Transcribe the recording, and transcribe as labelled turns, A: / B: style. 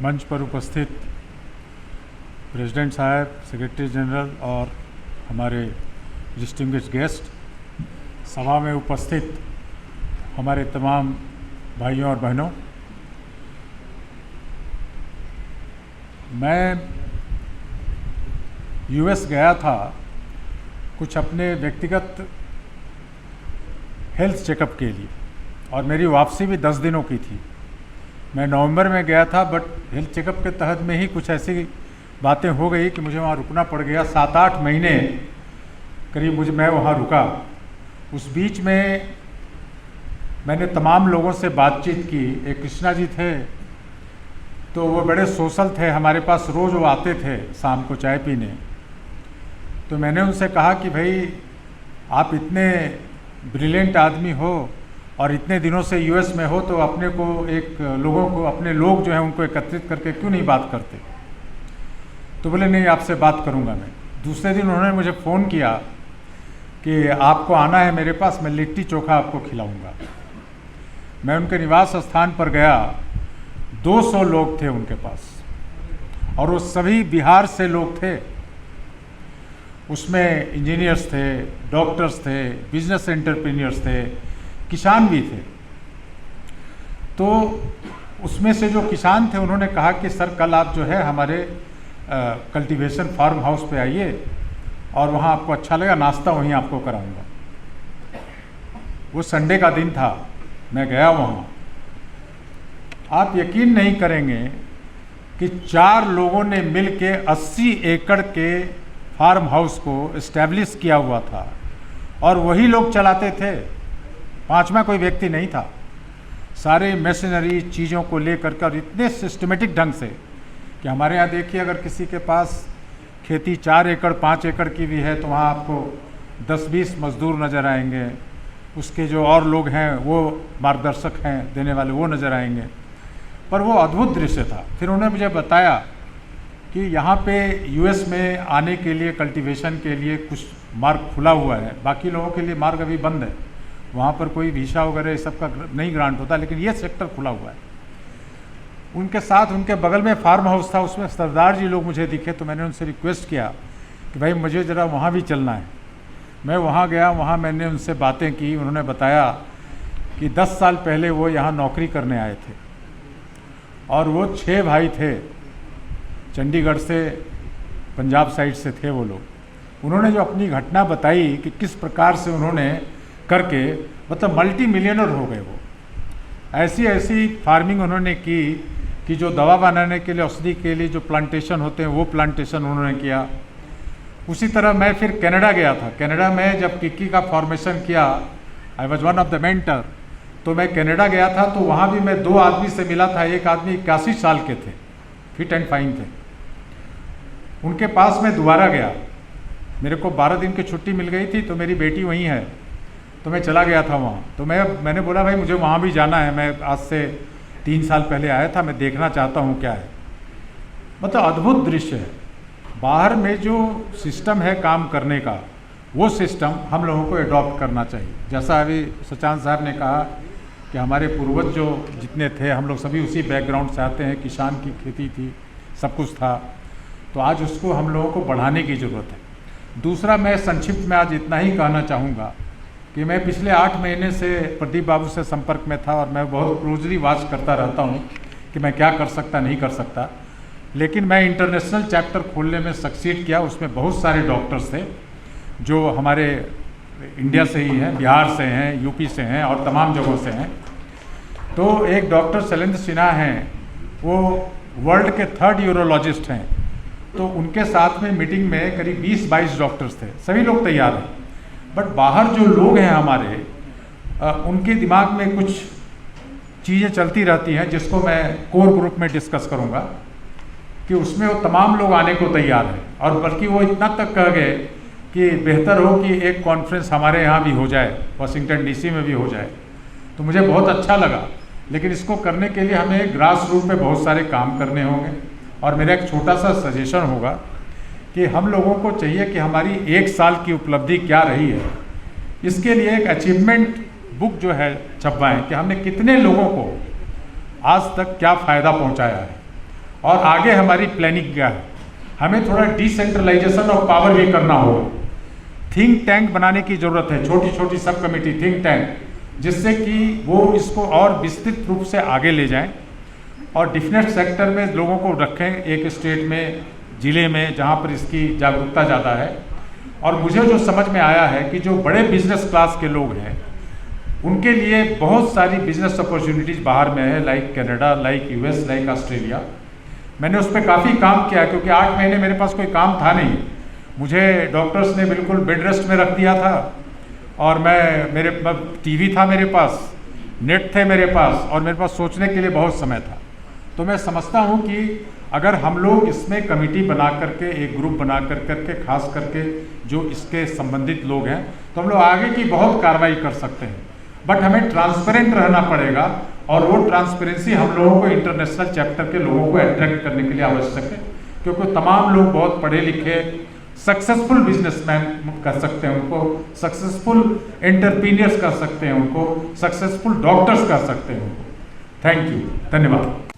A: मंच पर उपस्थित प्रेसिडेंट साहब, सेक्रेटरी जनरल और हमारे डिस्टिंग्विश्ड गेस्ट, सभा में उपस्थित हमारे तमाम भाइयों और बहनों, मैं यूएस गया था कुछ अपने व्यक्तिगत हेल्थ चेकअप के लिए और मेरी वापसी भी 10 दिनों की थी। मैं नवंबर में गया था, बट हेल्थ चेकअप के तहत में ही कुछ ऐसी बातें हो गई कि मुझे वहाँ रुकना पड़ गया। 7-8 महीने करीब मैं वहाँ रुका। उस बीच में मैंने तमाम लोगों से बातचीत की। एक कृष्णा जी थे, तो वो बड़े सोशल थे, हमारे पास रोज़ वो आते थे शाम को चाय पीने। तो मैंने उनसे कहा कि भाई आप इतने ब्रिलियंट आदमी हो और इतने दिनों से यूएस में हो, तो अपने को अपने लोग जो हैं उनको एकत्रित करके क्यों नहीं बात करते। तो बोले नहीं, आपसे बात करूंगा मैं। दूसरे दिन उन्होंने मुझे फ़ोन किया कि आपको आना है मेरे पास, मैं लिट्टी चोखा आपको खिलाऊंगा। मैं उनके निवास स्थान पर गया। 200 लोग थे उनके पास और वो सभी बिहार से लोग थे। उसमें इंजीनियर्स थे, डॉक्टर्स थे, बिजनेस एंटरप्रेन्योर्स थे, किसान भी थे। तो उसमें से जो किसान थे उन्होंने कहा कि सर कल आप जो है हमारे कल्टीवेशन फार्म हाउस पे आइए और वहाँ आपको अच्छा लगा, नाश्ता वहीं आपको कराऊंगा। वो संडे का दिन था, मैं गया वहाँ। आप यकीन नहीं करेंगे कि 4 लोगों ने मिल के 80 एकड़ के फार्म हाउस को इस्टेब्लिश किया हुआ था और वही लोग चलाते थे। 5वां कोई व्यक्ति नहीं था। सारे मशीनरी चीज़ों को लेकर कर इतने सिस्टमेटिक ढंग से कि हमारे यहाँ देखिए, अगर किसी के पास खेती 4 एकड़ 5 एकड़ की भी है तो वहाँ आपको 10-20 मजदूर नज़र आएंगे। उसके जो और लोग हैं वो मार्गदर्शक हैं देने वाले, वो नज़र आएंगे। पर वो अद्भुत दृश्य था। फिर उन्होंने मुझे बताया कि यहाँ पे यूएस में आने के लिए, कल्टीवेशन के लिए कुछ मार्ग खुला हुआ है, बाकी लोगों के लिए मार्ग अभी बंद है। वहाँ पर कोई वीसा वगैरह इस सब का नहीं ग्रांट होता, लेकिन ये सेक्टर खुला हुआ है। उनके साथ उनके बगल में फार्म हाउस था, उसमें सरदार जी लोग मुझे दिखे। तो मैंने उनसे रिक्वेस्ट किया कि भाई मुझे ज़रा वहाँ भी चलना है। मैं वहाँ गया, वहाँ मैंने उनसे बातें की। उन्होंने बताया कि 10 साल पहले वो यहाँ नौकरी करने आए थे और वो 6 भाई थे, चंडीगढ़ से, पंजाब साइड से थे वो लोग। उन्होंने जो अपनी घटना बताई कि किस प्रकार से उन्होंने करके मतलब मल्टी मिलियनर हो गए। वो ऐसी फार्मिंग उन्होंने की कि जो दवा बनाने के लिए, औषधि के लिए जो प्लांटेशन होते हैं वो प्लांटेशन उन्होंने किया। उसी तरह मैं फिर कनाडा गया था। कनाडा में जब किक्की का फॉर्मेशन किया, I was one of the mentor. तो मैं कनाडा गया था, तो वहाँ भी मैं 2 आदमी से मिला था। एक आदमी 81 साल के थे, फिट एंड फाइन थे। उनके पास मैं दोबारा गया। मेरे को 12 दिन की छुट्टी मिल गई थी, तो मेरी बेटी वहीं है, तो मैं चला गया था वहाँ। तो मैंने बोला भाई मुझे वहाँ भी जाना है, मैं आज से 3 साल पहले आया था, मैं देखना चाहता हूँ क्या है। मतलब अद्भुत दृश्य है। बाहर में जो सिस्टम है काम करने का, वो सिस्टम हम लोगों को एडॉप्ट करना चाहिए। जैसा अभी सुशांत साहब ने कहा कि हमारे पूर्वज जो जितने थे, हम लोग सभी उसी बैकग्राउंड से आते हैं, किसान की खेती थी, सब कुछ था। तो आज उसको हम लोगों को बढ़ाने की ज़रूरत है। दूसरा, मैं संक्षिप्त में आज इतना ही कहना चाहूँगा कि मैं पिछले 8 महीने से प्रदीप बाबू से संपर्क में था और मैं बहुत क्लोजली वॉच करता रहता हूँ कि मैं क्या कर सकता, नहीं कर सकता। लेकिन मैं इंटरनेशनल चैप्टर खोलने में सक्सीड किया। उसमें बहुत सारे डॉक्टर्स थे जो हमारे इंडिया से ही हैं, बिहार से हैं, यूपी से हैं और तमाम जगहों से हैं। तो एक डॉक्टर शैलेंद्र सिन्हा हैं, वो वर्ल्ड के 3rd यूरोलॉजिस्ट हैं। तो उनके साथ में मीटिंग में करीब 20-22 डॉक्टर्स थे। सभी लोग तैयार हैं, बट बाहर जो लोग हैं हमारे, उनके दिमाग में कुछ चीज़ें चलती रहती हैं जिसको मैं कोर ग्रुप में डिस्कस करूंगा कि उसमें वो तमाम लोग आने को तैयार हैं। और बल्कि वो इतना तक कह गए कि बेहतर हो कि एक कॉन्फ्रेंस हमारे यहाँ भी हो जाए, वाशिंगटन डीसी में भी हो जाए। तो मुझे बहुत अच्छा लगा। लेकिन इसको करने के लिए हमें ग्रास रूट पे बहुत सारे काम करने होंगे। और मेरा एक छोटा सा सजेशन होगा कि हम लोगों को चाहिए कि हमारी 1 साल की उपलब्धि क्या रही है, इसके लिए एक अचीवमेंट बुक जो है छपवाएं कि हमने कितने लोगों को आज तक क्या फ़ायदा पहुंचाया है। और आगे हमारी प्लानिंग क्या है। हमें थोड़ा डिसेंट्रलाइजेशन ऑफ पावर भी करना होगा। थिंक टैंक बनाने की ज़रूरत है, छोटी छोटी सब कमेटी थिंक टैंक, जिससे कि वो इसको और विस्तृत रूप से आगे ले जाएं और डिफरेंट सेक्टर में लोगों को रखें, एक स्टेट में, ज़िले में, जहाँ पर इसकी जागरूकता ज़्यादा है। और मुझे जो समझ में आया है कि जो बड़े बिजनेस क्लास के लोग हैं उनके लिए बहुत सारी बिजनेस अपॉर्चुनिटीज़ बाहर में है, like Canada, like US, like Australia. मैंने उस पर काफ़ी काम किया क्योंकि 8 महीने मेरे पास कोई काम था नहीं। मुझे डॉक्टर्स ने बिल्कुल बेड रेस्ट में रख दिया था और मेरे टीवी था मेरे पास, नेट थे मेरे पास और मेरे पास सोचने के लिए बहुत समय था। तो मैं समझता हूँ कि अगर हम लोग इसमें कमेटी बना करके, एक ग्रुप बना करके, खास करके जो इसके संबंधित लोग हैं, तो हम लोग आगे की बहुत कार्रवाई कर सकते हैं। बट हमें ट्रांसपेरेंट रहना पड़ेगा और वो ट्रांसपेरेंसी हम लोगों को इंटरनेशनल चैप्टर के लोगों को अट्रैक्ट करने के लिए आवश्यक है, क्योंकि तमाम लोग बहुत पढ़े लिखे सक्सेसफुल बिजनेसमैन कर सकते हैं, उनको सक्सेसफुल एंटरप्रीनियर्स कर सकते हैं, उनको सक्सेसफुल डॉक्टर्स कर सकते हैं उनको। थैंक यू, धन्यवाद।